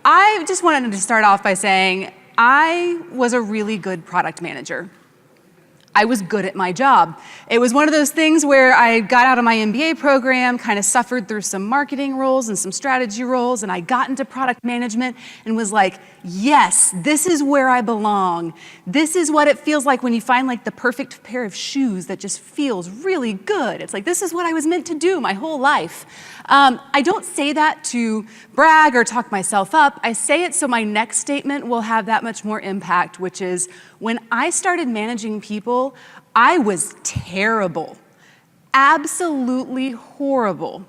I just wanted to start off by saying I was a really good product manager. I was good at my job. It was one of those things where I got out of my MBA program, kind of suffered through some marketing roles and some strategy roles, and I got into product management and was like, yes, this is where I belong. This is what it feels like when you find like the perfect pair of shoes that just feels really good. It's like, this is what I was meant to do my whole life. I don't say that to brag or talk myself up. I say it so my next statement will have that much more impact, which is when I started managing people, I was terrible, absolutely horrible.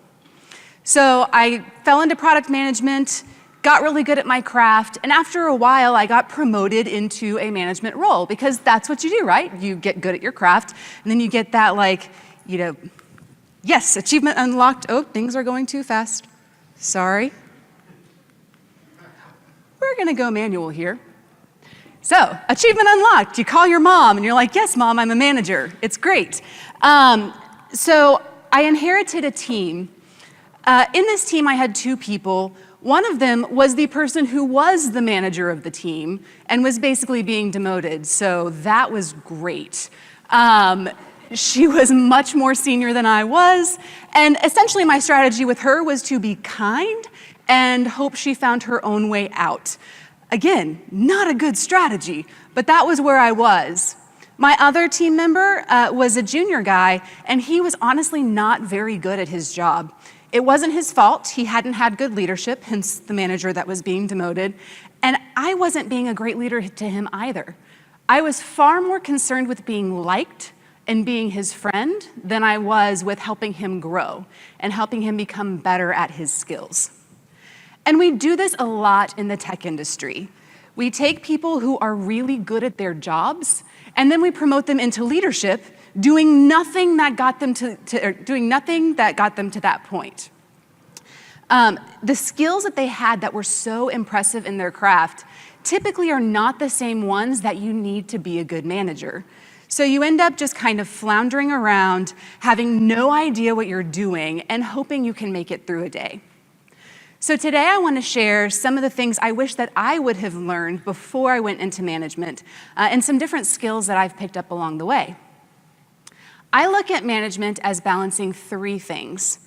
So I fell into product management, got really good at my craft, and after a while, I got promoted into a management role because that's what you do, right? You get good at your craft, and then you get that like, yes, achievement unlocked. Oh, things are going too fast. Sorry. We're gonna go manual here. So, achievement unlocked. You call your mom and you're like, yes, mom, I'm a manager. It's great. So I inherited a team. In this team, I had two people. One of them was the person who was the manager of the team and was basically being demoted. So that was great. She was much more senior than I was. And essentially my strategy with her was to be kind and hope she found her own way out. Again, not a good strategy, but that was where I was. My other team member was a junior guy, and he was honestly not very good at his job. It wasn't his fault. He hadn't had good leadership, hence the manager that was being demoted. And I wasn't being a great leader to him either. I was far more concerned with being liked and being his friend than I was with helping him grow and helping him become better at his skills. And we do this a lot in the tech industry. We take people who are really good at their jobs, and then we promote them into leadership, doing nothing that got them to that point. The skills that they had that were so impressive in their craft typically are not the same ones that you need to be a good manager. So you end up just kind of floundering around, having no idea what you're doing, and hoping you can make it through a day. So today I want to share some of the things I wish that I would have learned before I went into management, and some different skills that I've picked up along the way. I look at management as balancing three things.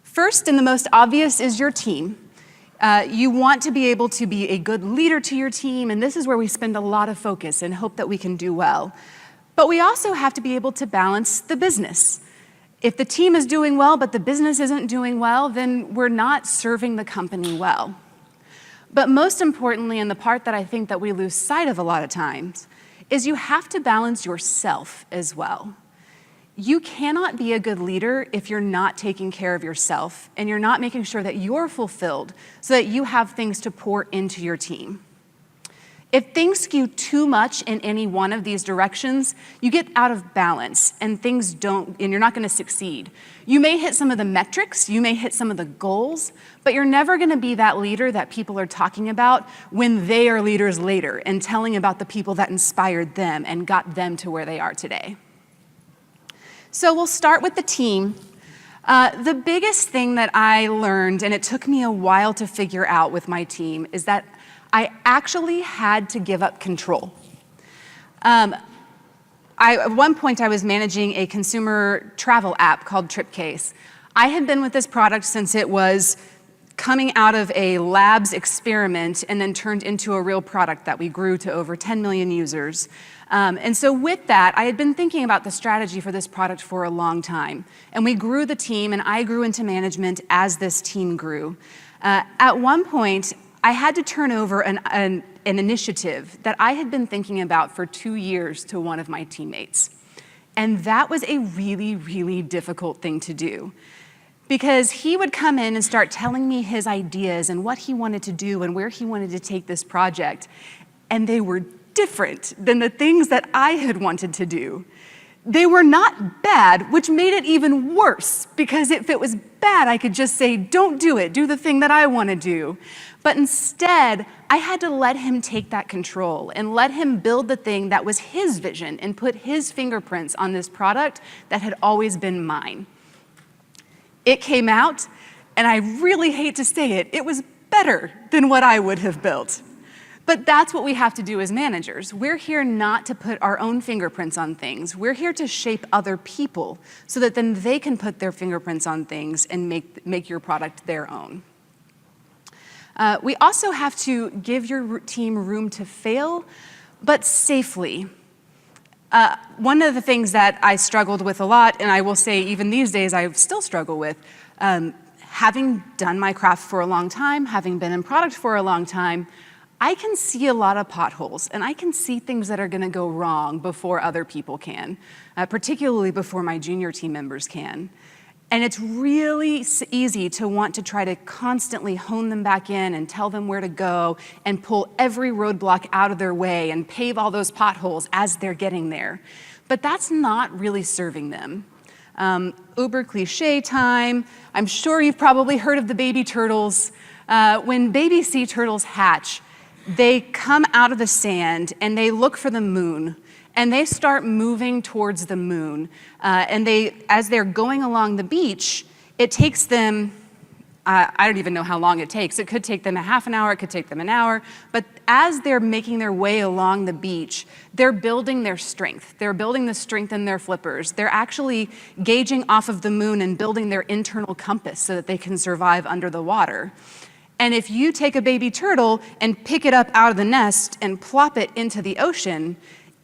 First, and the most obvious, is your team. You want to be able to be a good leader to your team, and this is where we spend a lot of focus and hope that we can do well. But we also have to be able to balance the business. If the team is doing well, but the business isn't doing well, then we're not serving the company well. But most importantly, and the part that I think that we lose sight of a lot of times, is you have to balance yourself as well. You cannot be a good leader if you're not taking care of yourself and you're not making sure that you're fulfilled so that you have things to pour into your team. If things skew too much in any one of these directions, you get out of balance and you're not gonna succeed. You may hit some of the metrics, you may hit some of the goals, but you're never gonna be that leader that people are talking about when they are leaders later and telling about the people that inspired them and got them to where they are today. So we'll start with the team. The biggest thing that I learned, and it took me a while to figure out with my team, is that I actually had to give up control. At one point, I was managing a consumer travel app called TripCase. I had been with this product since it was coming out of a labs experiment and then turned into a real product that we grew to over 10 million users. And so with that, I had been thinking about the strategy for this product for a long time. And we grew the team, and I grew into management as this team grew. At one point, I had to turn over an initiative that I had been thinking about for 2 years to one of my teammates. And that was a really, really difficult thing to do. Because he would come in and start telling me his ideas and what he wanted to do and where he wanted to take this project. And they were different than the things that I had wanted to do. They were not bad, which made it even worse, because if it was bad, I could just say, don't do it, do the thing that I want to do. But instead, I had to let him take that control and let him build the thing that was his vision and put his fingerprints on this product that had always been mine. It came out, and I really hate to say it, it was better than what I would have built. But that's what we have to do as managers. We're here not to put our own fingerprints on things. We're here to shape other people so that then they can put their fingerprints on things and make your product their own. We also have to give your team room to fail, but safely. One of the things that I struggled with a lot, and I will say even these days I still struggle with, having done my craft for a long time, having been in product for a long time, I can see a lot of potholes, and I can see things that are going to go wrong before other people can, particularly before my junior team members can. And it's really easy to want to try to constantly hone them back in and tell them where to go and pull every roadblock out of their way and pave all those potholes as they're getting there. But that's not really serving them. Uber cliche time. I'm sure you've probably heard of the baby turtles. When baby sea turtles hatch, they come out of the sand and they look for the moon and they start moving towards the moon. And as they're going along the beach, it takes them, I don't even know how long it takes. It could take them a half an hour, it could take them an hour. But as they're making their way along the beach, they're building their strength. They're building the strength in their flippers. They're actually gauging off of the moon and building their internal compass so that they can survive under the water. And if you take a baby turtle and pick it up out of the nest and plop it into the ocean,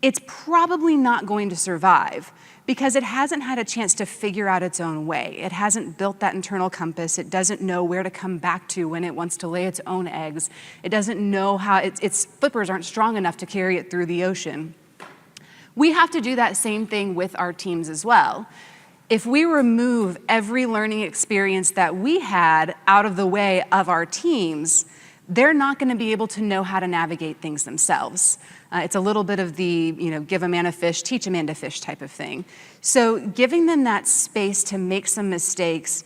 it's probably not going to survive because it hasn't had a chance to figure out its own way. It hasn't built that internal compass. It doesn't know where to come back to when it wants to lay its own eggs. It doesn't know how its flippers aren't strong enough to carry it through the ocean. We have to do that same thing with our teams as well. If we remove every learning experience that we had out of the way of our teams, they're not going to be able to know how to navigate things themselves. It's a little bit of the, give a man a fish, teach a man to fish type of thing. So giving them that space to make some mistakes,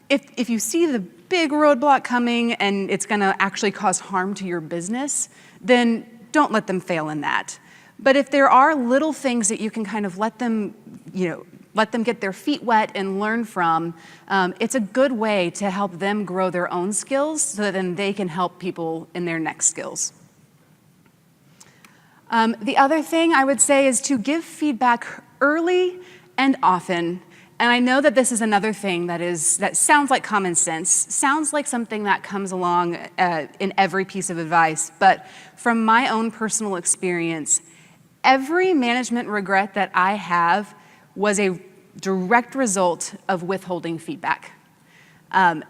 if you see the big roadblock coming and it's going to actually cause harm to your business, then don't let them fail in that. But if there are little things that you can kind of let them get their feet wet and learn from, it's a good way to help them grow their own skills so that then they can help people in their next skills. The other thing I would say is to give feedback early and often. And I know that this is another thing that sounds like common sense, sounds like something that comes along in every piece of advice, but from my own personal experience, every management regret that I have was a direct result of withholding feedback. The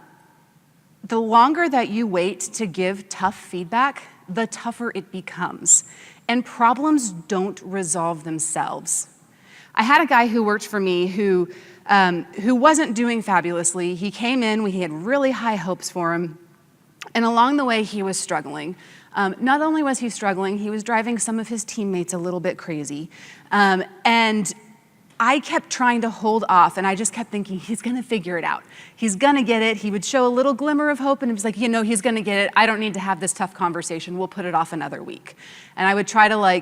longer that you wait to give tough feedback, the tougher it becomes. And problems don't resolve themselves. I had a guy who worked for me who wasn't doing fabulously. He came in, we had really high hopes for him, and along the way he was struggling. Not only was he struggling, he was driving some of his teammates a little bit crazy. And I kept trying to hold off, and I just kept thinking, he's gonna figure it out. He's gonna get it. He would show a little glimmer of hope, and it was like, he's gonna get it. I don't need to have this tough conversation. We'll put it off another week. And I would try to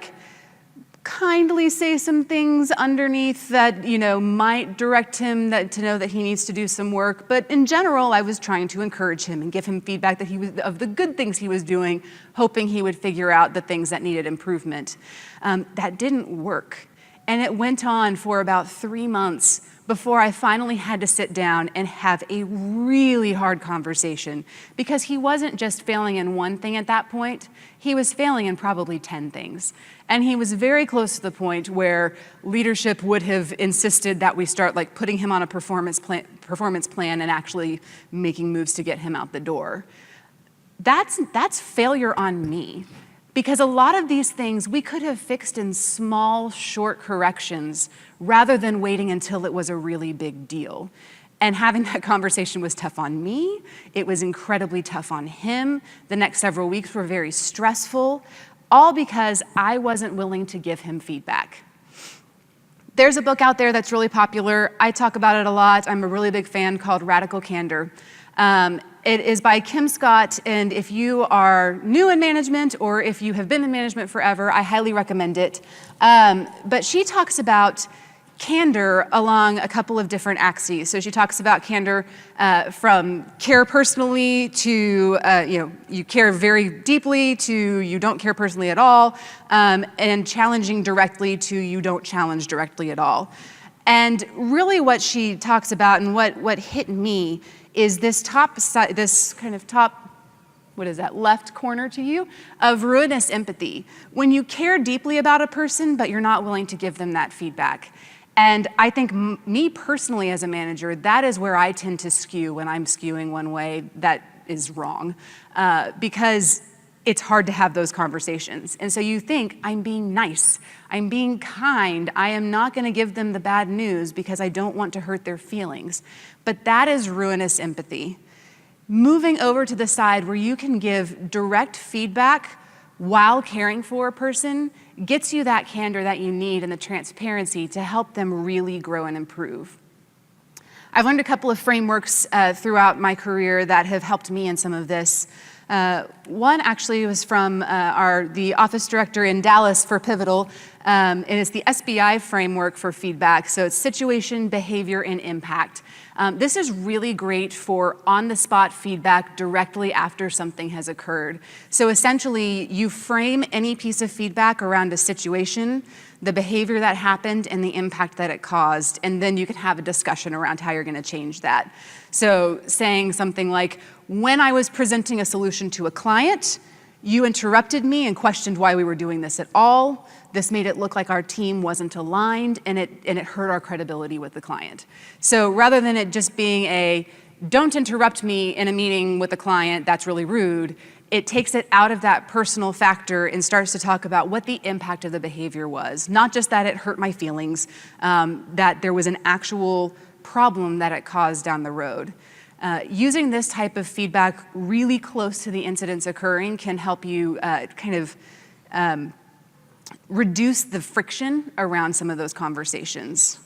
kindly say some things underneath that, might direct him to know that he needs to do some work. But in general, I was trying to encourage him and give him feedback that of the good things he was doing, hoping he would figure out the things that needed improvement. That didn't work. And it went on for about 3 months before I finally had to sit down and have a really hard conversation, because he wasn't just failing in one thing at that point, he was failing in probably 10 things. And he was very close to the point where leadership would have insisted that we start putting him on a performance plan and actually making moves to get him out the door. That's failure on me. Because a lot of these things we could have fixed in small, short corrections rather than waiting until it was a really big deal. And having that conversation was tough on me. It was incredibly tough on him. The next several weeks were very stressful, all because I wasn't willing to give him feedback. There's a book out there that's really popular. I talk about it a lot. I'm a really big fan, called Radical Candor. It is by Kim Scott, and if you are new in management or if you have been in management forever, I highly recommend it. But she talks about candor along a couple of different axes. So she talks about candor from care personally to, you care very deeply to you don't care personally at all, and challenging directly to you don't challenge directly at all. And really what she talks about and what hit me is this top side, this kind of top, what is that, left corner to you, of ruinous empathy. When you care deeply about a person, but you're not willing to give them that feedback. And I think me personally as a manager, that is where I tend to skew when I'm skewing one way that is wrong, because it's hard to have those conversations. And so you think, I'm being nice, I'm being kind, I am not gonna give them the bad news because I don't want to hurt their feelings. But that is ruinous empathy. Moving over to the side where you can give direct feedback while caring for a person gets you that candor that you need and the transparency to help them really grow and improve. I've learned a couple of frameworks throughout my career that have helped me in some of this. One actually was from the office director in Dallas for Pivotal, and it's the SBI Framework for feedback. So it's situation, behavior, and impact. This is really great for on-the-spot feedback directly after something has occurred. So essentially, you frame any piece of feedback around a situation, the behavior that happened, and the impact that it caused, and then you can have a discussion around how you're gonna change that. So saying something like, when I was presenting a solution to a client, you interrupted me and questioned why we were doing this at all. This made it look like our team wasn't aligned, and it hurt our credibility with the client. So rather than it just being a, don't interrupt me in a meeting with a client, that's really rude, it takes it out of that personal factor and starts to talk about what the impact of the behavior was. Not just that it hurt my feelings, that there was an actual problem that it caused down the road. Using this type of feedback really close to the incidents occurring can help you reduce the friction around some of those conversations.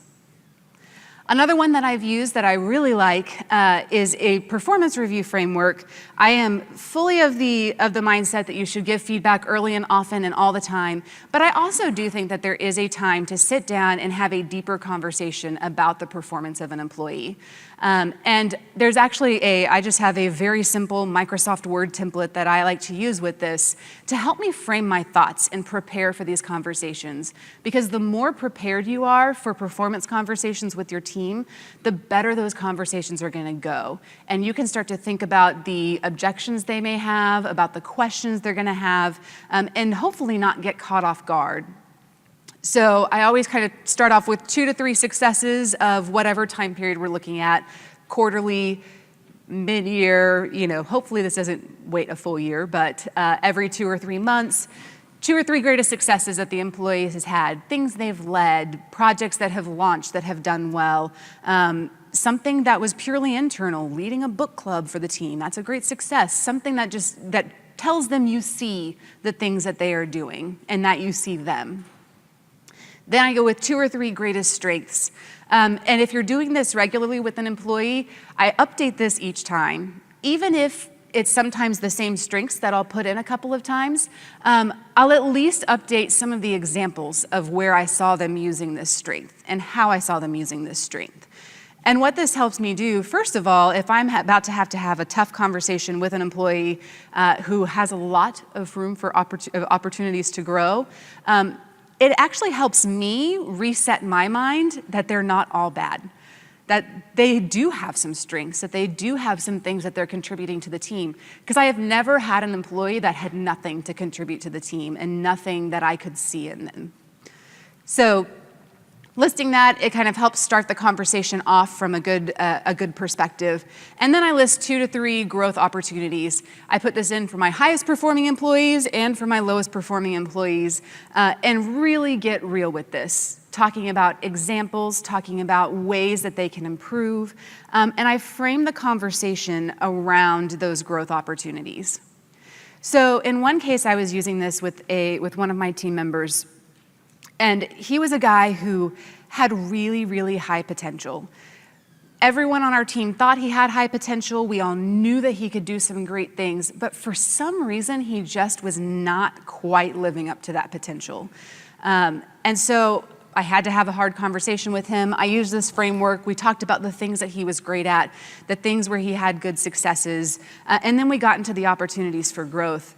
Another one that I've used that I really like is a performance review framework. I am fully of the mindset that you should give feedback early and often and all the time, but I also do think that there is a time to sit down and have a deeper conversation about the performance of an employee. And there's actually I just have a very simple Microsoft Word template that I like to use with this to help me frame my thoughts and prepare for these conversations. Because the more prepared you are for performance conversations with your team, the better those conversations are gonna go. And you can start to think about the objections they may have, about the questions they're gonna have, and hopefully not get caught off guard. So I always kind of start off with 2 to 3 successes of whatever time period we're looking at, quarterly, mid-year, hopefully this doesn't wait a full year, but every 2 or 3 months, 2 or 3 greatest successes that the employee has had, things they've led, projects that have launched that have done well, something that was purely internal, leading a book club for the team, that's a great success, something that tells them you see the things that they are doing and that you see them. Then I go with 2 or 3 greatest strengths. And if you're doing this regularly with an employee, I update this each time. Even if it's sometimes the same strengths that I'll put in a couple of times, I'll at least update some of the examples of where I saw them using this strength and how I saw them using this strength. And what this helps me do, first of all, if I'm about to have a tough conversation with an employee who has a lot of room for opportunities to grow, it actually helps me reset my mind that they're not all bad, that they do have some strengths, that they do have some things that they're contributing to the team. Because I have never had an employee that had nothing to contribute to the team and nothing that I could see in them. So listing that, it kind of helps start the conversation off from a good perspective. And then I list 2 to 3 growth opportunities. I put this in for my highest performing employees and for my lowest performing employees, and really get real with this, talking about examples, talking about ways that they can improve, and I frame the conversation around those growth opportunities. So in one case, I was using this with one of my team members. And he was a guy who had really, really high potential. Everyone on our team thought he had high potential. We all knew that he could do some great things, but for some reason, he just was not quite living up to that potential. And so I had to have a hard conversation with him. I used this framework. We talked about the things that he was great at, the things where he had good successes, and then we got into the opportunities for growth.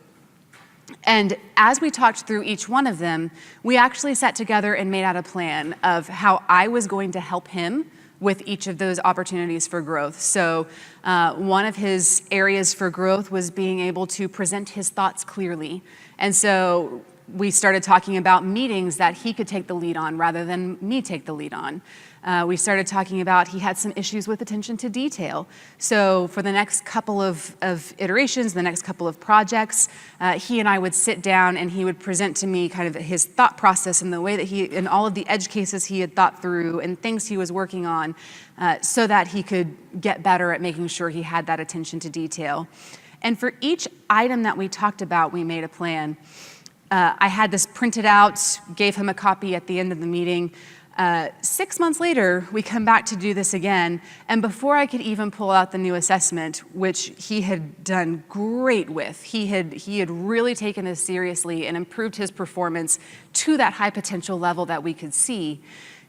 And as we talked through each one of them, we actually sat together and made out a plan of how I was going to help him with each of those opportunities for growth. So one of his areas for growth was being able to present his thoughts clearly. And so we started talking about meetings that he could take the lead on rather than me take the lead on. We started talking about he had some issues with attention to detail. So for the next couple of iterations, the next couple of projects, he and I would sit down and he would present to me kind of his thought process and the way that and all of the edge cases he had thought through and things he was working on so that he could get better at making sure he had that attention to detail. And for each item that we talked about, we made a plan. I had this printed out, gave him a copy at the end of the meeting. 6 months later, we come back to do this again, and before I could even pull out the new assessment, which he had done great with, he had really taken this seriously and improved his performance to that high potential level that we could see.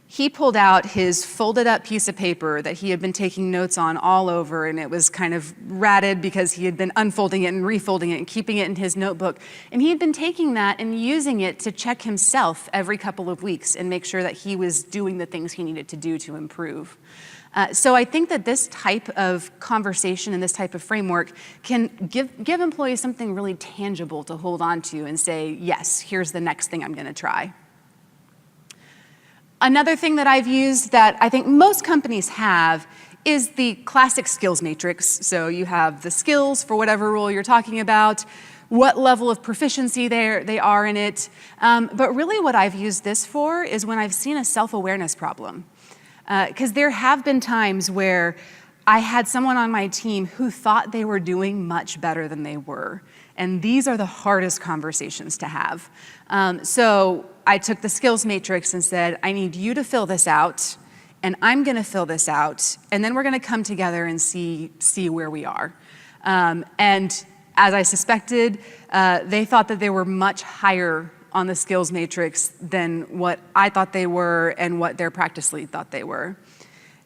He pulled out his folded up piece of paper that he had been taking notes on all over, and it was kind of ratted because he had been unfolding it and refolding it and keeping it in his notebook. And he had been taking that and using it to check himself every couple of weeks and make sure that he was doing the things he needed to do to improve. So I think that this type of conversation and this type of framework can give employees something really tangible to hold on to and say, yes, here's the next thing I'm going to try. Another thing that I've used that I think most companies have is the classic skills matrix. So you have the skills for whatever role you're talking about, what level of proficiency they are in it. But really what I've used this for is when I've seen a self-awareness problem. Because there have been times where I had someone on my team who thought they were doing much better than they were. And these are the hardest conversations to have. So I took the skills matrix and said, I need you to fill this out, and I'm going to fill this out, and then we're going to come together and see where we are. And as I suspected, they thought that they were much higher on the skills matrix than what I thought they were and what their practice lead thought they were.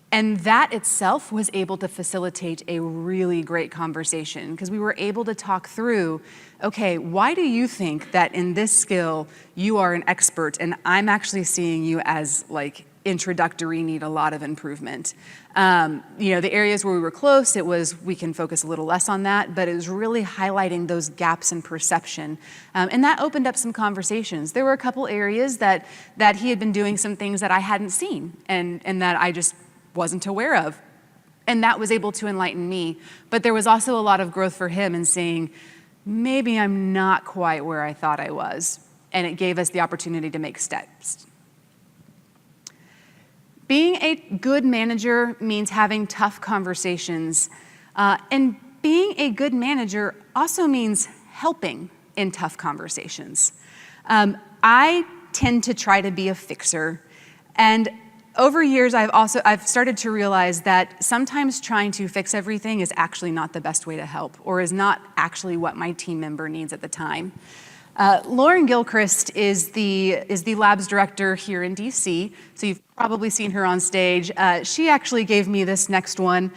And that itself was able to facilitate a really great conversation because we were able to talk through, okay, why do you think that in this skill you are an expert and I'm actually seeing you as like introductory, need a lot of improvement? The areas where we were close, it was we can focus a little less on that, but it was really highlighting those gaps in perception. And that opened up some conversations. There were a couple areas that he had been doing some things that I hadn't seen and that I just wasn't aware of. And that was able to enlighten me. But there was also a lot of growth for him in saying, maybe I'm not quite where I thought I was. And it gave us the opportunity to make steps. Being a good manager means having tough conversations. And being a good manager also means helping in tough conversations. I tend to try to be a fixer. And over years, I've started to realize that sometimes trying to fix everything is actually not the best way to help, or is not actually what my team member needs at the time. Lauren Gilchrist is the labs director here in DC, so you've probably seen her on stage. She actually gave me this next one.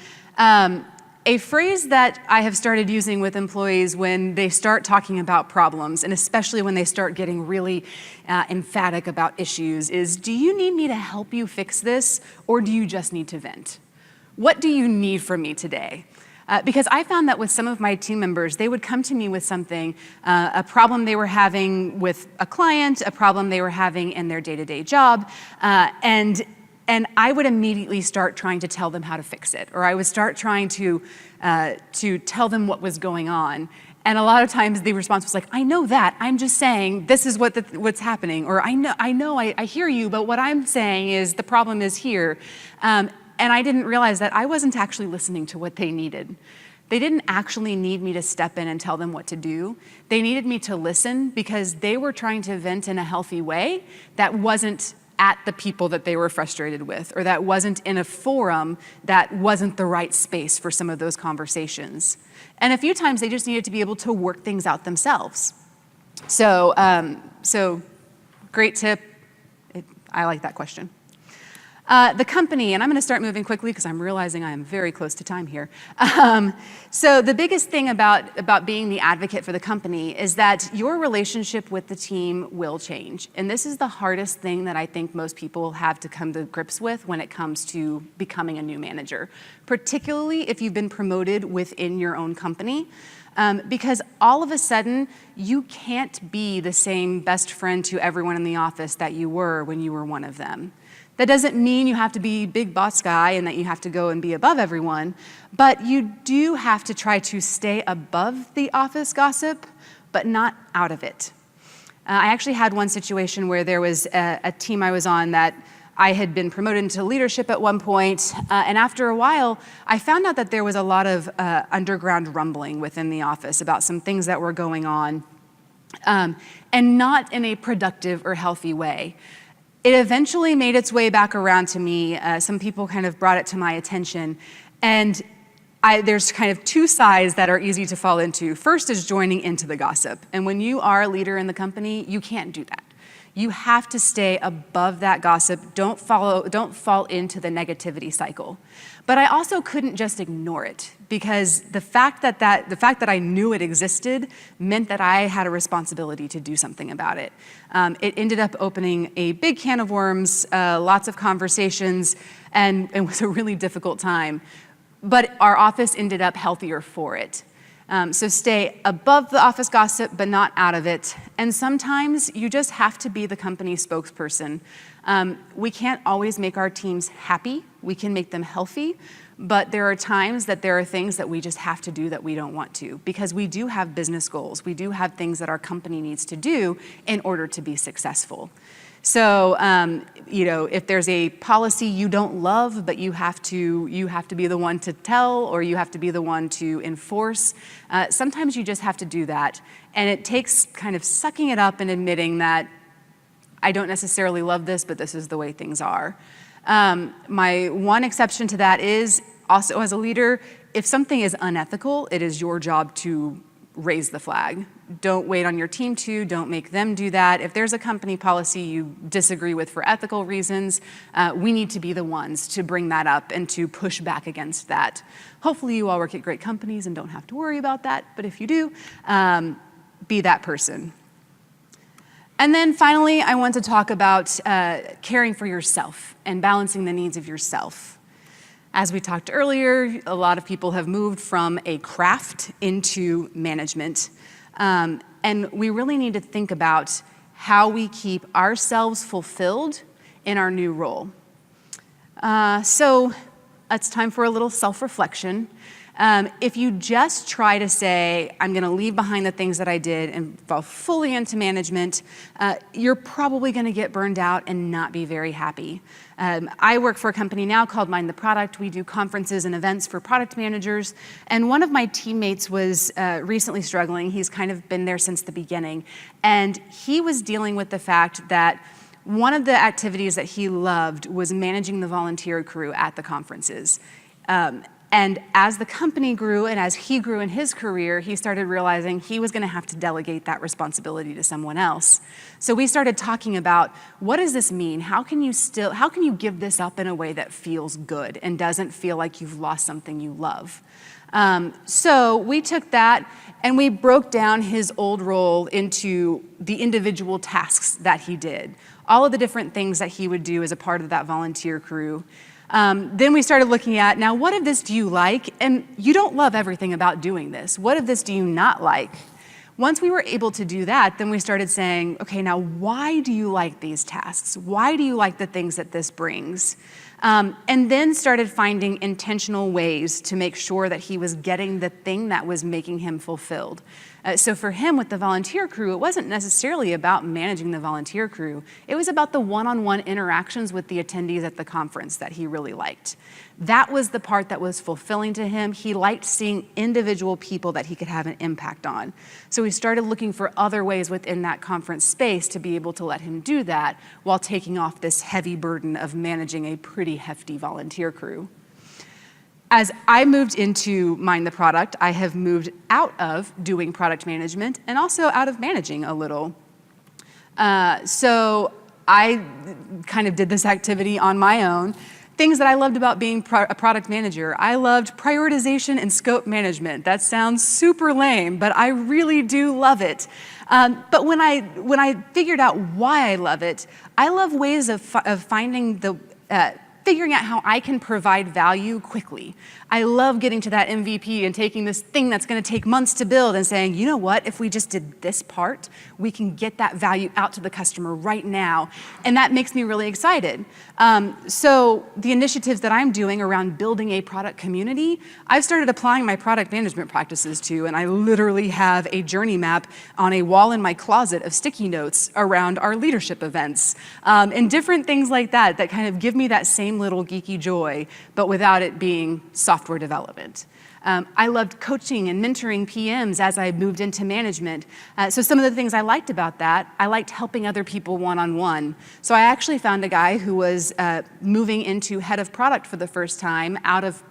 A phrase that I have started using with employees when they start talking about problems, and especially when they start getting really emphatic about issues, is, do you need me to help you fix this, or do you just need to vent? What do you need from me today? Because I found that with some of my team members, they would come to me with something, a problem they were having with a client, a problem they were having in their day-to-day job, and I would immediately start trying to tell them how to fix it, or I would start trying to tell them what was going on. And a lot of times the response was like, I know that, I'm just saying this is what's happening, or I hear you, but what I'm saying is the problem is here. And I didn't realize that I wasn't actually listening to what they needed. They didn't actually need me to step in and tell them what to do. They needed me to listen because they were trying to vent in a healthy way that wasn't at the people that they were frustrated with, or that wasn't in a forum that wasn't the right space for some of those conversations. And a few times they just needed to be able to work things out themselves. So great tip. I like that question. The company, and I'm going to start moving quickly because I'm realizing I am very close to time here. So the biggest thing about being the advocate for the company is that your relationship with the team will change. And this is the hardest thing that I think most people have to come to grips with when it comes to becoming a new manager, particularly if you've been promoted within your own company. Because all of a sudden, you can't be the same best friend to everyone in the office that you were when you were one of them. That doesn't mean you have to be big boss guy and that you have to go and be above everyone, but you do have to try to stay above the office gossip, but not out of it. I actually had one situation where there was a team I was on that I had been promoted into leadership at one point, and after a while, I found out that there was a lot of underground rumbling within the office about some things that were going on, and not in a productive or healthy way. It eventually made its way back around to me. Some people kind of brought it to my attention, and there's kind of two sides that are easy to fall into. First is joining into the gossip, and when you are a leader in the company, you can't do that. You have to stay above that gossip. Don't fall into the negativity cycle. But I also couldn't just ignore it because the fact that I knew it existed meant that I had a responsibility to do something about it. It ended up opening a big can of worms, lots of conversations, and it was a really difficult time. But our office ended up healthier for it. So stay above the office gossip, but not out of it. And sometimes you just have to be the company spokesperson. We can't always make our teams happy. We can make them healthy, but there are times that there are things that we just have to do that we don't want to, because we do have business goals. We do have things that our company needs to do in order to be successful. So, if there's a policy you don't love, but you have to be the one to tell, or you have to be the one to enforce, sometimes you just have to do that. And it takes kind of sucking it up and admitting that I don't necessarily love this, but this is the way things are. My one exception to that is also, as a leader, if something is unethical, it is your job to raise the flag. Don't wait on your team to, don't make them do that. If there's a company policy you disagree with for ethical reasons, we need to be the ones to bring that up and to push back against that. Hopefully you all work at great companies and don't have to worry about that, but if you do, be that person. And then finally, I want to talk about caring for yourself and balancing the needs of yourself. As we talked earlier, a lot of people have moved from a craft into management. And we really need to think about how we keep ourselves fulfilled in our new role. So it's time for a little self-reflection. If you just try to say, I'm going to leave behind the things that I did and fall fully into management, you're probably going to get burned out and not be very happy. I work for a company now called Mind the Product. We do conferences and events for product managers. And one of my teammates was recently struggling. He's kind of been there since the beginning. And he was dealing with the fact that one of the activities that he loved was managing the volunteer crew at the conferences. And as the company grew and as he grew in his career, he started realizing he was going to have to delegate that responsibility to someone else. So we started talking about, what does this mean? How can you give this up in a way that feels good and doesn't feel like you've lost something you love? So we took that and we broke down his old role into the individual tasks that he did, all of the different things that he would do as a part of that volunteer crew. Then we started looking at, now what of this do you like? And you don't love everything about doing this. What of this do you not like? Once we were able to do that, then we started saying, okay, now why do you like these tasks? Why do you like the things that this brings? And then started finding intentional ways to make sure that he was getting the thing that was making him fulfilled. So for him with the volunteer crew, it wasn't necessarily about managing the volunteer crew. It was about the one-on-one interactions with the attendees at the conference that he really liked. That was the part that was fulfilling to him. He liked seeing individual people that he could have an impact on. So we started looking for other ways within that conference space to be able to let him do that while taking off this heavy burden of managing a pretty hefty volunteer crew. As I moved into Mind the Product, I have moved out of doing product management and also out of managing a little. So I kind of did this activity on my own. Things that I loved about being a product manager. I loved prioritization and scope management. That sounds super lame, but I really do love it. But when I figured out why I love it, I love ways of figuring out how I can provide value quickly. I love getting to that MVP and taking this thing that's going to take months to build and saying, you know what, if we just did this part, we can get that value out to the customer right now. And that makes me really excited. So the initiatives that I'm doing around building a product community, I've started applying my product management practices to, and I literally have a journey map on a wall in my closet of sticky notes around our leadership events, and different things like that that kind of give me that same little geeky joy, but without it being software development. I loved coaching and mentoring PMs as I moved into management. So some of the things I liked about that, I liked helping other people one-on-one. So I actually found a guy who was moving into head of product for the first time out of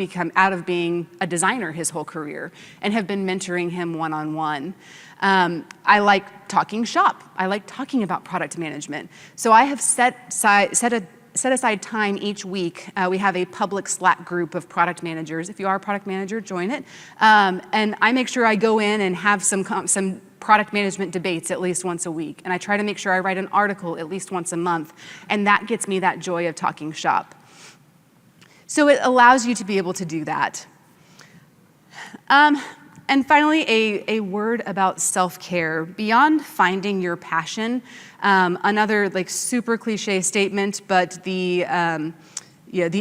being a designer his whole career, and have been mentoring him one-on-one. I like talking shop. I like talking about product management. So I have set aside time each week. We have a public Slack group of product managers. If you are a product manager, join it. And I make sure I go in and have some product management debates at least once a week. And I try to make sure I write an article at least once a month. And that gets me that joy of talking shop. So it allows you to be able to do that. And finally, a word about self-care. Beyond finding your passion, another super cliche statement, but the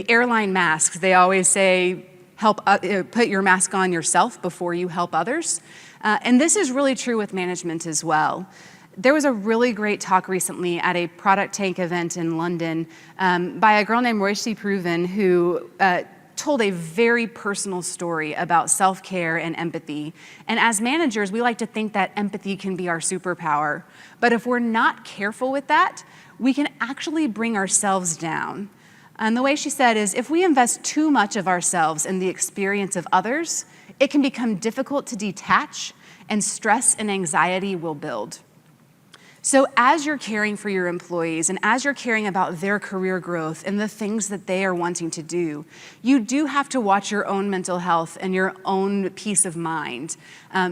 airline masks, they always say, put your mask on yourself before you help others. And this is really true with management as well. There was a really great talk recently at a Product Tank event in London by a girl named Royce Proven, who told a very personal story about self-care and empathy. And as managers, we like to think that empathy can be our superpower. But if we're not careful with that, we can actually bring ourselves down. And the way she said is, if we invest too much of ourselves in the experience of others, it can become difficult to detach, and stress and anxiety will build. So as you're caring for your employees and as you're caring about their career growth and the things that they are wanting to do, you do have to watch your own mental health and your own peace of mind,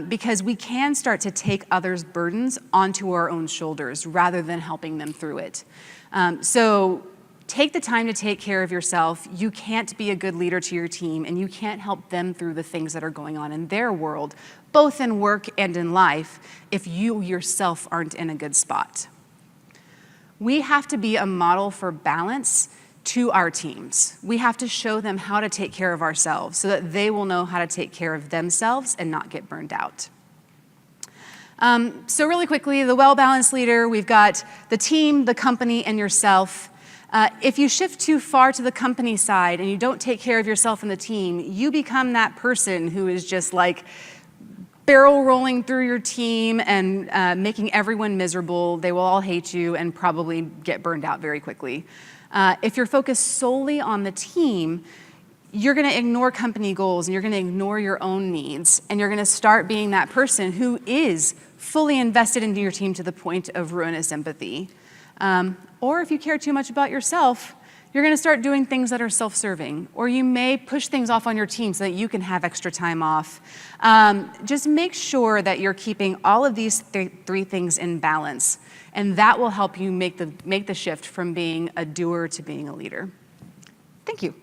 because we can start to take others' burdens onto our own shoulders rather than helping them through it. So take the time to take care of yourself. You can't be a good leader to your team, and you can't help them through the things that are going on in their world, both in work and in life, if you yourself aren't in a good spot. We have to be a model for balance to our teams. We have to show them how to take care of ourselves so that they will know how to take care of themselves and not get burned out. So really quickly, the well-balanced leader, we've got the team, the company, and yourself. If you shift too far to the company side and you don't take care of yourself and the team, you become that person who is just like barrel rolling through your team and making everyone miserable. They will all hate you and probably get burned out very quickly. If you're focused solely on the team, you're going to ignore company goals and you're going to ignore your own needs, and you're going to start being that person who is fully invested into your team to the point of ruinous empathy. Or if you care too much about yourself, you're going to start doing things that are self-serving, or you may push things off on your team so that you can have extra time off. Just make sure that you're keeping all of these three things in balance, and that will help you make the shift from being a doer to being a leader. Thank you.